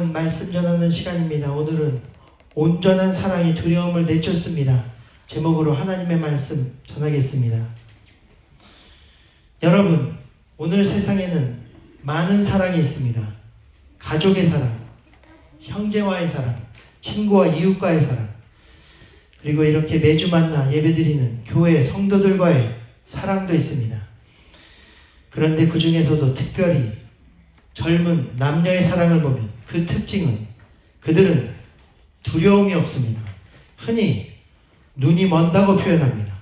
말씀 전하는 시간입니다. 오늘은 온전한 사랑이 두려움을 내쫓습니다. 제목으로 하나님의 말씀 전하겠습니다. 여러분, 오늘 세상에는 많은 사랑이 있습니다. 가족의 사랑, 형제와의 사랑, 친구와 이웃과의 사랑, 그리고 이렇게 매주 만나 예배드리는 교회 성도들과의 사랑도 있습니다. 그런데 그 중에서도 특별히 젊은 남녀의 사랑을 보면 그 특징은 그들은 두려움이 없습니다. 흔히 눈이 먼다고 표현합니다.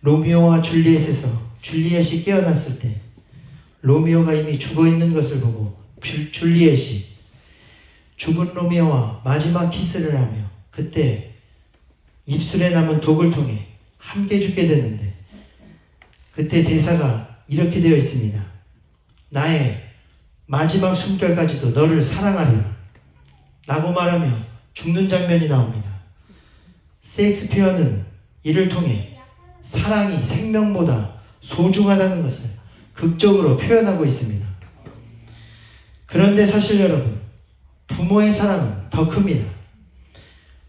로미오와 줄리엣에서 줄리엣이 깨어났을 때 로미오가 이미 죽어있는 것을 보고 줄리엣이 죽은 로미오와 마지막 키스를 하며 그때 입술에 남은 독을 통해 함께 죽게 되는데, 그때 대사가 이렇게 되어 있습니다. 나의 마지막 숨결까지도 너를 사랑하리라 라고 말하며 죽는 장면이 나옵니다. 셰익스피어는 이를 통해 사랑이 생명보다 소중하다는 것을 극적으로 표현하고 있습니다. 그런데 사실 여러분, 부모의 사랑은 더 큽니다.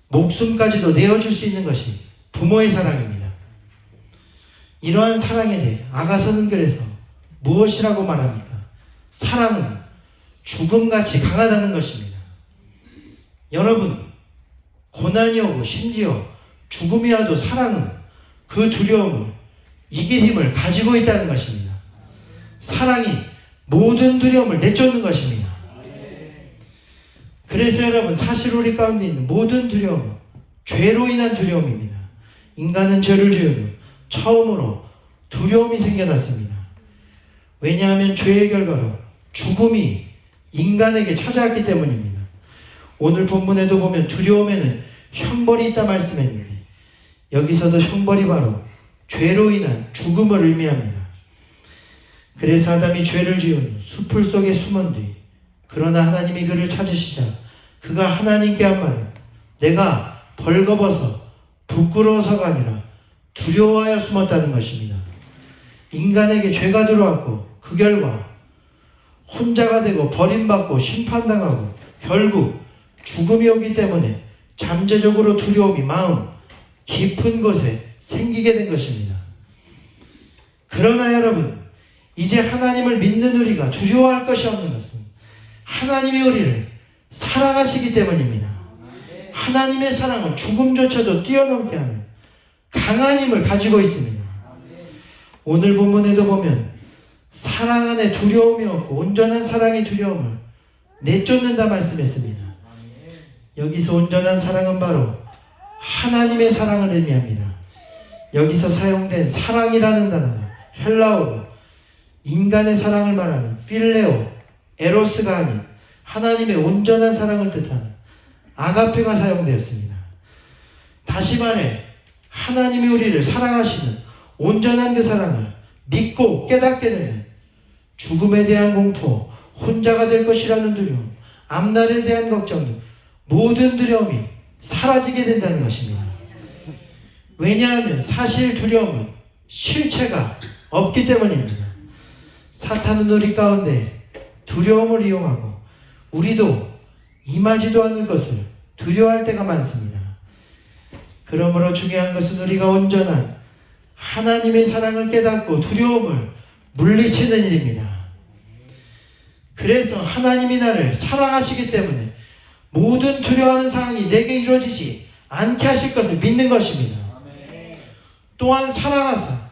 목숨까지도 내어줄 수 있는 것이 부모의 사랑입니다. 이러한 사랑에 대해 아가서는 그래서 무엇이라고 말합니까? 사랑은 죽음같이 강하다는 것입니다. 여러분, 고난이 오고 심지어 죽음이 와도 사랑은 그 두려움을 이길 힘을 가지고 있다는 것입니다. 사랑이 모든 두려움을 내쫓는 것입니다. 그래서 여러분, 사실 우리 가운데 있는 모든 두려움은 죄로 인한 두려움입니다. 인간은 죄를 지은 후 처음으로 두려움이 생겨났습니다. 왜냐하면 죄의 결과로 죽음이 인간에게 찾아왔기 때문입니다. 오늘 본문에도 보면 두려움에는 형벌이 있다 말씀했는데, 여기서도 형벌이 바로 죄로 인한 죽음을 의미합니다. 그래서 아담이 죄를 지은 후 수풀 속에 숨은 뒤, 그러나 하나님이 그를 찾으시자 그가 하나님께 한 말은 내가 벌거벗어 부끄러워서가 아니라 두려워하여 숨었다는 것입니다. 인간에게 죄가 들어왔고 그 결과 혼자가 되고 버림받고 심판당하고 결국 죽음이 오기 때문에 잠재적으로 두려움이 마음 깊은 곳에 생기게 된 것입니다. 그러나 여러분, 이제 하나님을 믿는 우리가 두려워할 것이 없는 것은 하나님이 우리를 사랑하시기 때문입니다. 하나님의 사랑은 죽음조차도 뛰어넘게 하는 강한 힘을 가지고 있습니다. 오늘 본문에도 보면 사랑 안에 두려움이 없고 온전한 사랑이 두려움을 내쫓는다 말씀했습니다. 여기서 온전한 사랑은 바로 하나님의 사랑을 의미합니다. 여기서 사용된 사랑이라는 단어가 헬라어로 인간의 사랑을 말하는 필레오, 에로스가 아닌 하나님의 온전한 사랑을 뜻하는 아가페가 사용되었습니다. 다시 말해 하나님이 우리를 사랑하시는 온전한 그 사랑을 믿고 깨닫게 되면 죽음에 대한 공포, 혼자가 될 것이라는 두려움, 앞날에 대한 걱정 등 모든 두려움이 사라지게 된다는 것입니다. 왜냐하면 사실 두려움은 실체가 없기 때문입니다. 사탄은 우리 가운데 두려움을 이용하고 우리도 임하지도 않을 것을 두려워할 때가 많습니다. 그러므로 중요한 것은 우리가 온전한 하나님의 사랑을 깨닫고 두려움을 물리치는 일입니다. 그래서 하나님이 나를 사랑하시기 때문에 모든 두려워하는 상황이 내게 이루어지지 않게 하실 것을 믿는 것입니다. 또한 사랑하사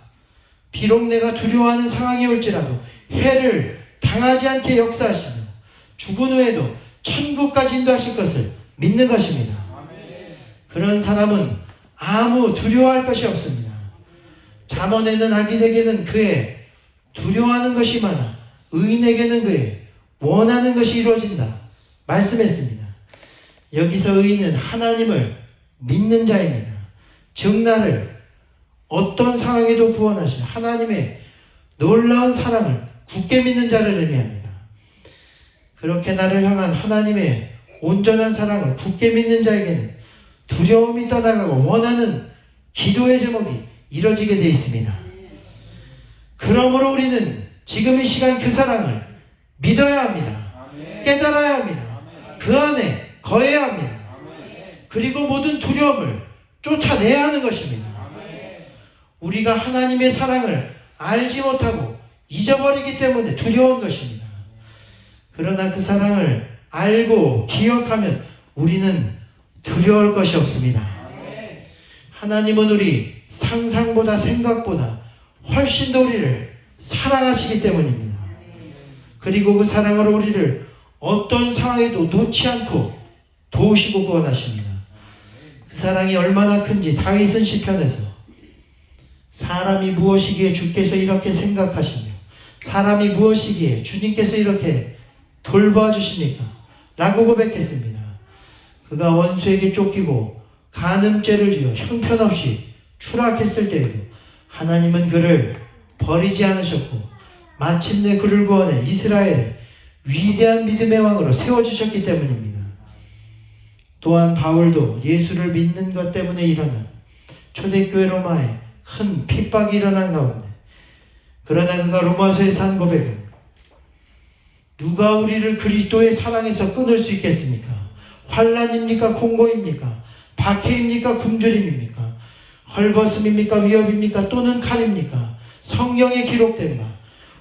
비록 내가 두려워하는 상황이 올지라도 해를 당하지 않게 역사하시며 죽은 후에도 천국까지 인도하실 것을 믿는 것입니다. 그런 사람은 아무 두려워할 것이 없습니다. 잠언에는 악인에게는 그의 두려워하는 것이 많아 의인에게는 그의 원하는 것이 이루어진다 말씀했습니다. 여기서 의인은 하나님을 믿는 자입니다. 즉 나를 어떤 상황에도 구원하신 하나님의 놀라운 사랑을 굳게 믿는 자를 의미합니다. 그렇게 나를 향한 하나님의 온전한 사랑을 굳게 믿는 자에게는 두려움이 떠나가고 원하는 기도의 제목이 이루어지게 되어 있습니다. 그러므로 우리는 지금 이 시간 그 사랑을 믿어야 합니다. 깨달아야 합니다. 그 안에 거해야 합니다. 그리고 모든 두려움을 쫓아내야 하는 것입니다. 우리가 하나님의 사랑을 알지 못하고 잊어버리기 때문에 두려운 것입니다. 그러나 그 사랑을 알고 기억하면 우리는 두려울 것이 없습니다. 하나님은 우리 상상보다 생각보다 훨씬 더 우리를 사랑하시기 때문입니다. 그리고 그 사랑으로 우리를 어떤 상황에도 놓지 않고 도우시고 구원하십니다. 그 사랑이 얼마나 큰지 다윗은 시편에서 사람이 무엇이기에 주께서 이렇게 생각하시며 사람이 무엇이기에 주님께서 이렇게 돌봐주십니까? 라고 고백했습니다. 그가 원수에게 쫓기고 간음죄를 지어 형편없이 추락했을 때에도 하나님은 그를 버리지 않으셨고 마침내 그를 구원해 이스라엘의 위대한 믿음의 왕으로 세워주셨기 때문입니다. 또한 바울도 예수를 믿는 것 때문에 일어난 초대교회 로마에 큰 핍박이 일어난 가운데 그러나 그가 로마서에서 한 고백은 누가 우리를 그리스도의 사랑에서 끊을 수 있겠습니까? 환난입니까? 공고입니까? 박해입니까? 굶주림입니까? 헐벗음입니까? 위협입니까? 또는 칼입니까? 성경에 기록된 바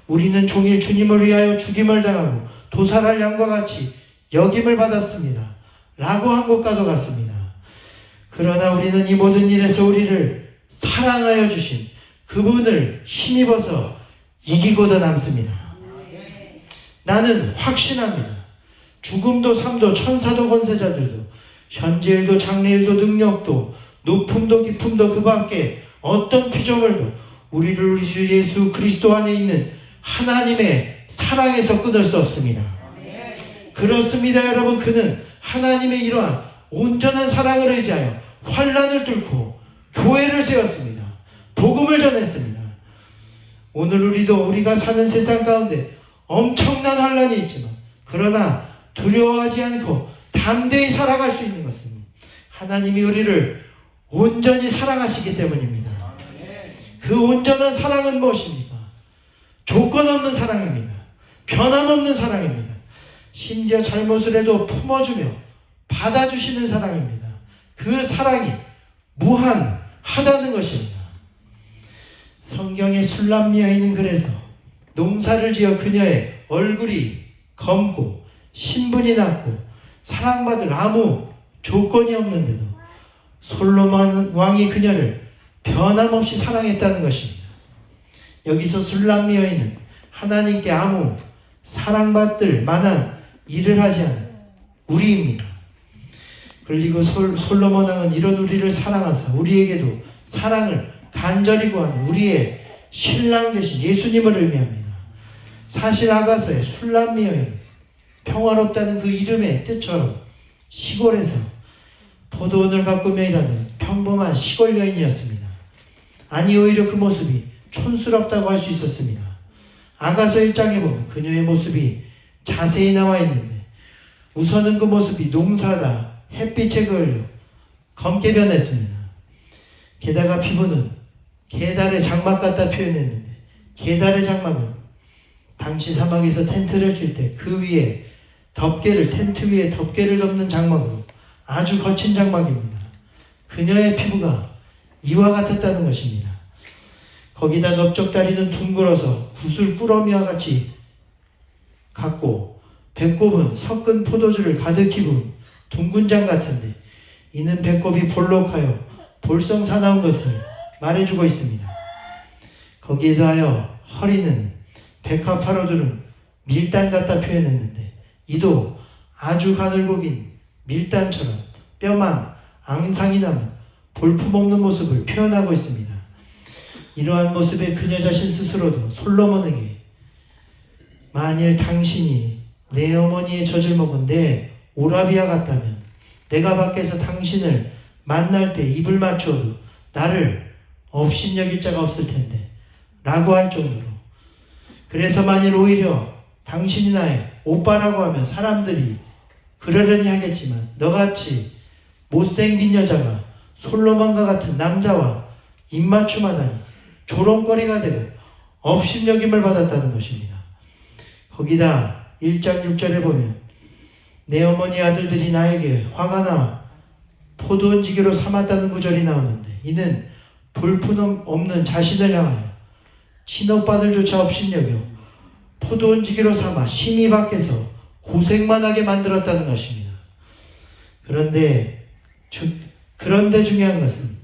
우리는 종일 주님을 위하여 죽임을 당하고 도살할 양과 같이 역임을 받았습니다. 라고 한 것과도 같습니다. 그러나 우리는 이 모든 일에서 우리를 사랑하여 주신 그분을 힘입어서 이기고도 남습니다. 나는 확신합니다. 죽음도 삶도 천사도 권세자들도 현재일도 장래일도 능력도 높음도 깊음도 그 밖에 어떤 피조물도 우리를 우리 주 예수 그리스도 안에 있는 하나님의 사랑에서 끊을 수 없습니다. 그렇습니다, 여러분. 그는 하나님의 이러한 온전한 사랑을 의지하여 환난을 뚫고 교회를 세웠습니다. 복음을 전했습니다. 오늘 우리가 사는 세상 가운데 엄청난 환난이 있지만 그러나 두려워하지 않고 담대히 살아갈 수 있는 것은 하나님이 우리를 온전히 사랑하시기 때문입니다. 그 온전한 사랑은 무엇입니까? 조건 없는 사랑입니다. 변함없는 사랑입니다. 심지어 잘못을 해도 품어주며 받아주시는 사랑입니다. 그 사랑이 무한하다는 것입니다. 성경의 술람 여인은 그래서 농사를 지어 그녀의 얼굴이 검고 신분이 낮고 사랑받을 아무 조건이 없는데도 솔로몬 왕이 그녀를 변함없이 사랑했다는 것입니다. 여기서 술람 여인은 하나님께 아무 사랑받을 만한 일을 하지 않은 우리입니다. 그리고 솔로몬 왕은 이런 우리를 사랑하사 우리에게도 사랑을 간절히 구하는 우리의 신랑 되신 예수님을 의미합니다. 사실 아가서의 술람 여인, 평화롭다는 그 이름의 뜻처럼 시골에서 포도원을 가꾸며 일하는 평범한 시골 여인이었습니다. 아니 오히려 그 모습이 촌스럽다고 할 수 있었습니다. 아가서 1장에 보면 그녀의 모습이 자세히 나와 있는데 우선은 그 모습이 농사다 햇빛에 그을려 검게 변했습니다. 게다가 피부는 게달의 장막 같다 표현했는데 게달의 장막은 당시 사막에서 텐트를 칠 때 그 위에 텐트 위에 덮개를 덮는 장막으로 아주 거친 장막입니다. 그녀의 피부가 이와 같았다는 것입니다. 거기다 넓적다리는 둥글어서 구슬꾸러미와 같이 같고 배꼽은 섞은 포도주를 가득히 부은 둥근장 같은데 이는 배꼽이 볼록하여 볼성 사나운 것을 말해주고 있습니다. 거기에 더하여 허리는 백합화로 두른 밀단 같다 표현했는데 이도 아주 가늘고 긴 밀단처럼 뼈만 앙상이 남은 볼품없는 모습을 표현하고 있습니다. 이러한 모습의 그녀 자신 스스로도 솔로몬에게 만일 당신이 내 어머니의 젖을 먹은 내 오라비아 같다면 내가 밖에서 당신을 만날 때 입을 맞추어도 나를 업신여길 자가 없을 텐데 라고 할 정도로 그래서 만일 오히려 당신이 나의 오빠라고 하면 사람들이 그러려니 하겠지만 너같이 못생긴 여자가 솔로몬과 같은 남자와 입맞춤하다니 조롱거리가 되고 업신여김을 받았다는 것입니다. 거기다 1장 6절에 보면 내 어머니 아들들이 나에게 화가 나 포도 얹기로 삼았다는 구절이 나오는데, 이는 볼품 없는 자신을 향하여 친오빠들조차 없인 여겨 포도 얹기로 삼아 심히 밖에서 고생만 하게 만들었다는 것입니다. 그런데 중요한 것은,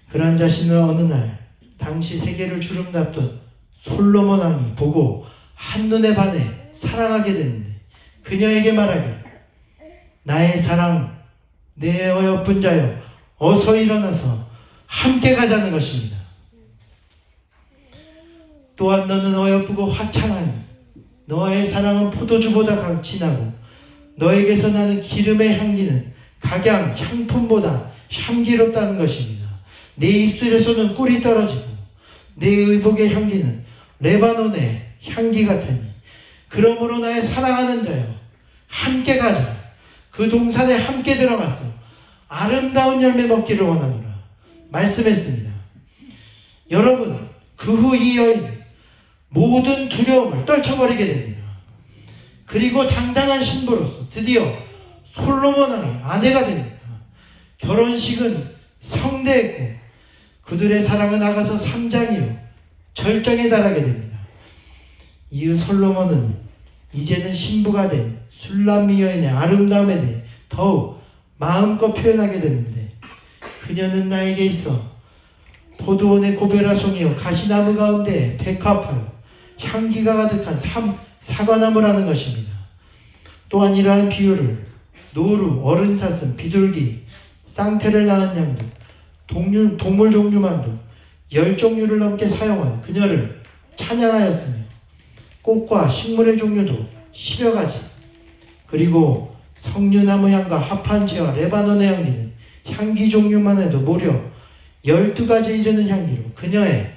그런 자신을 어느 날 당시 세계를 주름잡던 솔로몬 왕이 보고 한눈에 반해 사랑하게 됐는데, 그녀에게 말하길, 나의 사랑, 내 어여쁜 자여, 어서 일어나서 함께 가자는 것입니다. 또한 너는 어여쁘고 화창하니 너의 사랑은 포도주보다 진하고 너에게서 나는 기름의 향기는 각양 향품보다 향기롭다는 것입니다. 내 입술에서는 꿀이 떨어지고 내 의복의 향기는 레바논의 향기 같으니, 그러므로 나의 사랑하는 자여, 함께 가자. 그 동산에 함께 들어가서 아름다운 열매 먹기를 원하노라 말씀했습니다. 여러분, 그 후 이 여인은 모든 두려움을 떨쳐버리게 됩니다. 그리고 당당한 신부로서 드디어 솔로몬 왕의 아내가 됩니다. 결혼식은 성대했고 그들의 사랑은 나가서 3장이요 절정에 달하게 됩니다. 이후 솔로몬은 이제는 신부가 된 술람미 여인의 아름다움에 대해 더욱 마음껏 표현하게 됐는데, 그녀는 나에게 있어 포도원의 고베라송이요 가시나무 가운데 백합하여 향기가 가득한 사과나무라는 것입니다. 또한 이러한 비유를 노루, 어른 사슴, 비둘기, 쌍태를 낳은 양도, 동물 종류만도 10종류를 넘게 사용하여 그녀를 찬양하였으며, 꽃과 식물의 종류도 10여 가지, 그리고 석류나무 향과 합판채와 레바논의 향기는 향기 종류만 해도 무려 12가지에 이르는 향기로 그녀의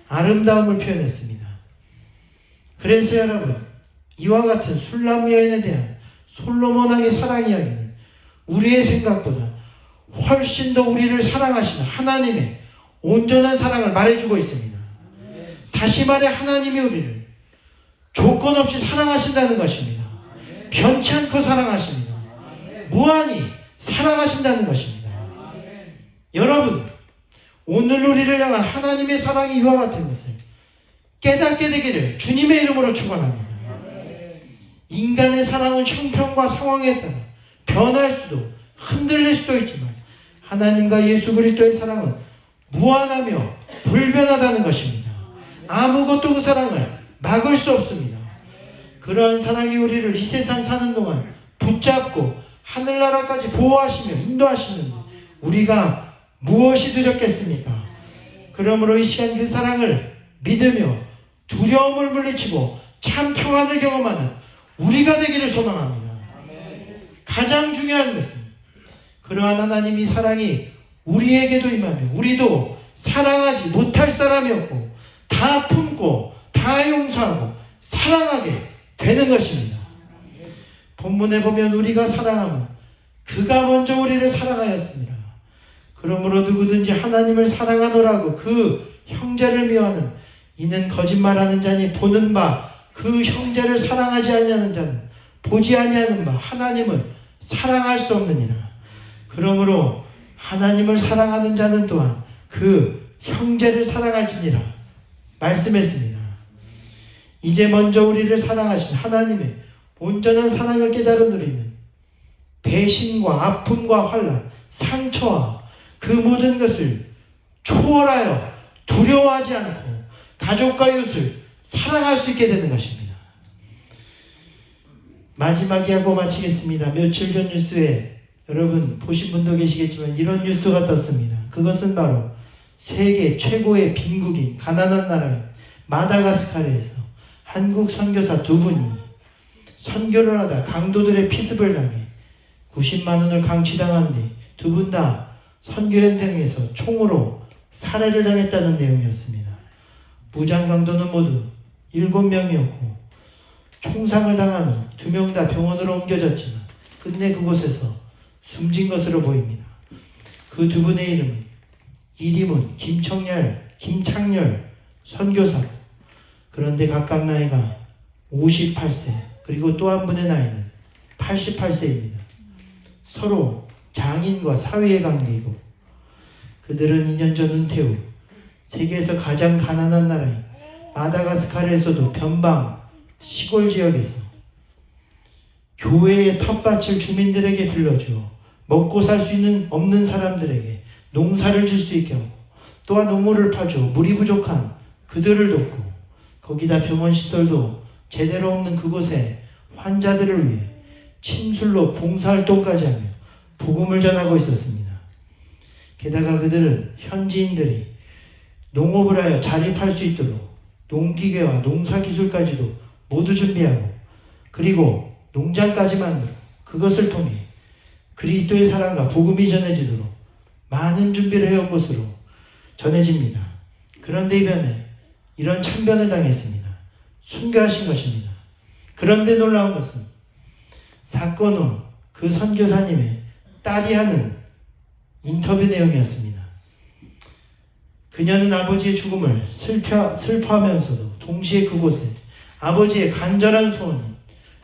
아름다움을 표현했습니다. 그래서 여러분, 이와 같은 술람 여인에 대한 솔로몬 왕의 사랑 이야기는 우리의 생각보다 훨씬 더 우리를 사랑하시는 하나님의 온전한 사랑을 말해주고 있습니다. 다시 말해, 하나님이 우리를 조건 없이 사랑하신다는 것입니다. 변치 않고 사랑하십니다. 무한히 사랑하신다는 것입니다. 여러분, 오늘 우리를 향한 하나님의 사랑이 이와 같은 것을 깨닫게 되기를 주님의 이름으로 축원합니다. 인간의 사랑은 형편과 상황에 따라 변할 수도 흔들릴 수도 있지만, 하나님과 예수 그리스도의 사랑은 무한하며 불변하다는 것입니다. 아무것도 그 사랑을 막을 수 없습니다. 그러한 사랑이 우리를 이 세상 사는 동안 붙잡고 하늘나라까지 보호하시며 인도하시는데 우리가 무엇이 두렵겠습니까? 그러므로 이 시간 그 사랑을 믿으며 두려움을 물리치고 참 평안을 경험하는 우리가 되기를 소망합니다. 가장 중요한 것은 그러한 하나님이 사랑이 우리에게도 임하며 우리도 사랑하지 못할 사람이 없고 다 품고 다 용서하고 사랑하게 되는 것입니다. 본문에 보면 우리가 사랑하면 그가 먼저 우리를 사랑하였습니다. 그러므로 누구든지 하나님을 사랑하노라고 그 형제를 미워하는 이는 거짓말하는 자니, 보는 바 그 형제를 사랑하지 아니하는 자는 보지 아니하는 바 하나님을 사랑할 수 없느니라. 그러므로 하나님을 사랑하는 자는 또한 그 형제를 사랑할지니라 말씀했습니다. 이제 먼저 우리를 사랑하신 하나님의 온전한 사랑을 깨달은 우리는 배신과 아픔과 환난, 상처와 그 모든 것을 초월하여 두려워하지 않고 가족과 이웃을 사랑할 수 있게 되는 것입니다. 마지막 이야기하고 마치겠습니다. 며칠 전 뉴스에 여러분 보신 분도 계시겠지만 이런 뉴스가 떴습니다. 그것은 바로 세계 최고의 빈국인 가난한 나라인 마다가스카르에서 한국 선교사 두 분이 선교를 하다 강도들의 피습을 당해 90만 원을 강취당한 뒤 두 분 다 선교 현장에서 총으로 살해를 당했다는 내용이었습니다. 무장 강도는 모두 7명이었고 총상을 당한 후 2명 다 병원으로 옮겨졌지만 끝내 그곳에서 숨진 것으로 보입니다. 그 두 분의 이름은 이림은 김창렬 선교사로, 그런데 각각 나이가 58세, 그리고 또 한 분의 나이는 88세입니다. 서로 장인과 사위의 관계이고 그들은 2년 전 은퇴 후 세계에서 가장 가난한 나라인 마다가스카르에서도 변방 시골 지역에서 교회의 텃밭을 주민들에게 빌려주어 먹고 살 수 있는 없는 사람들에게 농사를 질 수 있게 하고 또한 우물을 파주어 물이 부족한 그들을 돕고 거기다 병원 시설도 제대로 없는 그곳에 환자들을 위해 침술로 봉사활동까지 하며 복음을 전하고 있었습니다. 게다가 그들은 현지인들이 농업을 하여 자립할 수 있도록 농기계와 농사기술까지도 모두 준비하고 그리고 농장까지 만들어 그것을 통해 그리스도의 사랑과 복음이 전해지도록 많은 준비를 해온 것으로 전해집니다. 그런데 이번에 이런 참변을 당했습니다. 순교하신 것입니다. 그런데 놀라운 것은 사건 후 그 선교사님의 딸이 하는 인터뷰 내용이었습니다. 그녀는 아버지의 죽음을 슬퍼하면서도 동시에 그곳에 아버지의 간절한 소원인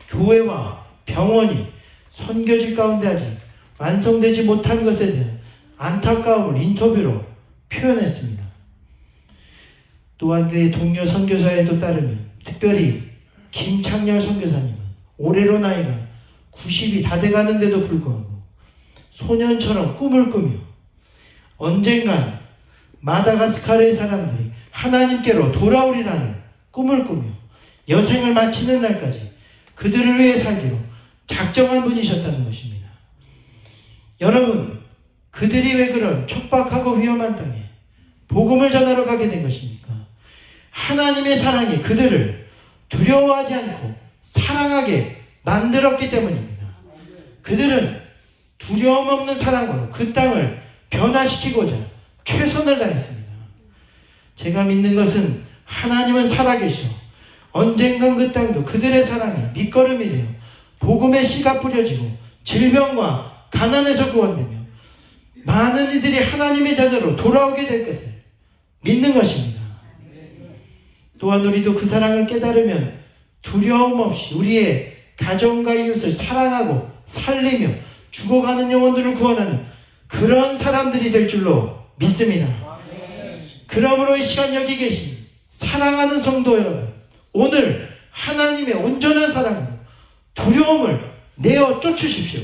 교회와 병원이 선교지 가운데 아직 완성되지 못한 것에 대한 안타까움을 인터뷰로 표현했습니다. 또한 그의 동료 선교사에도 따르면 특별히 김창렬 선교사님은 올해로 나이가 90이 다 돼가는데도 불구하고 소년처럼 꿈을 꾸며 언젠간 마다가스카르의 사람들이 하나님께로 돌아오리라는 꿈을 꾸며 여생을 마치는 날까지 그들을 위해 살기로 작정한 분이셨다는 것입니다. 여러분, 그들이 왜 그런 척박하고 위험한 땅에 복음을 전하러 가게 된 것입니까? 하나님의 사랑이 그들을 두려워하지 않고 사랑하게 만들었기 때문입니다. 그들은 두려움 없는 사랑으로 그 땅을 변화시키고자 최선을 다했습니다. 제가 믿는 것은 하나님은 살아계시오. 언젠간 그 땅도 그들의 사랑이 밑거름이 되어 복음의 씨가 뿌려지고 질병과 가난에서 구원되며 많은 이들이 하나님의 자녀로 돌아오게 될 것을 믿는 것입니다. 또한 우리도 그 사랑을 깨달으면 두려움 없이 우리의 가정과 이웃을 사랑하고 살리며 죽어가는 영혼들을 구원하는 그런 사람들이 될 줄로 믿습니다. 그러므로 이 시간 여기 계신 사랑하는 성도 여러분, 오늘 하나님의 온전한 사랑으로 두려움을 내어 쫓으십시오.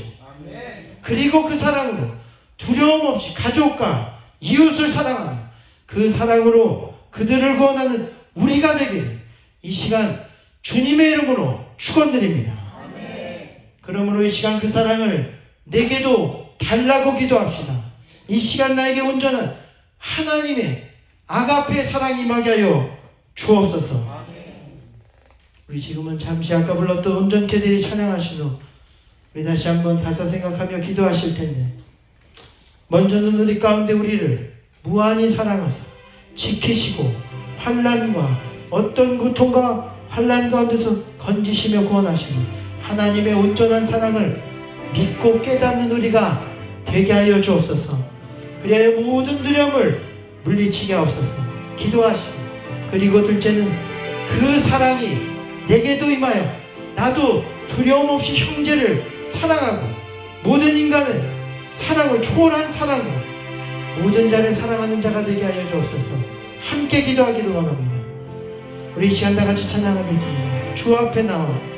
그리고 그 사랑으로 두려움 없이 가족과 이웃을 사랑하며 그 사랑으로 그들을 구원하는 우리가 되기를 이 시간 주님의 이름으로 축원드립니다. 그러므로 이 시간 그 사랑을 내게도 달라고 기도합시다. 이 시간 나에게 온전한 하나님의 아가페의 사랑이 임하게 하여 주옵소서. 우리 지금은 잠시 아까 불렀던 온전케들이 찬양하신 후 우리 다시 한번 가사 생각하며 기도하실 텐데, 먼저는 우리 가운데 우리를 무한히 사랑하사 지키시고 환난과 어떤 고통과 환난 가운데서 건지시며 구원하시는 하나님의 온전한 사랑을 믿고 깨닫는 우리가 되게 하여 주옵소서. 그리하여 모든 두려움을 물리치게 하옵소서. 기도하시고, 그리고 둘째는 그 사랑이 내게도 임하여 나도 두려움 없이 형제를 사랑하고 모든 인간은 사랑을 초월한 사랑으로 모든 자를 사랑하는 자가 되게 하여 주옵소서. 함께 기도하기를 원합니다. 우리 이 시간 다 같이 찬양하겠습니다. 주 앞에 나와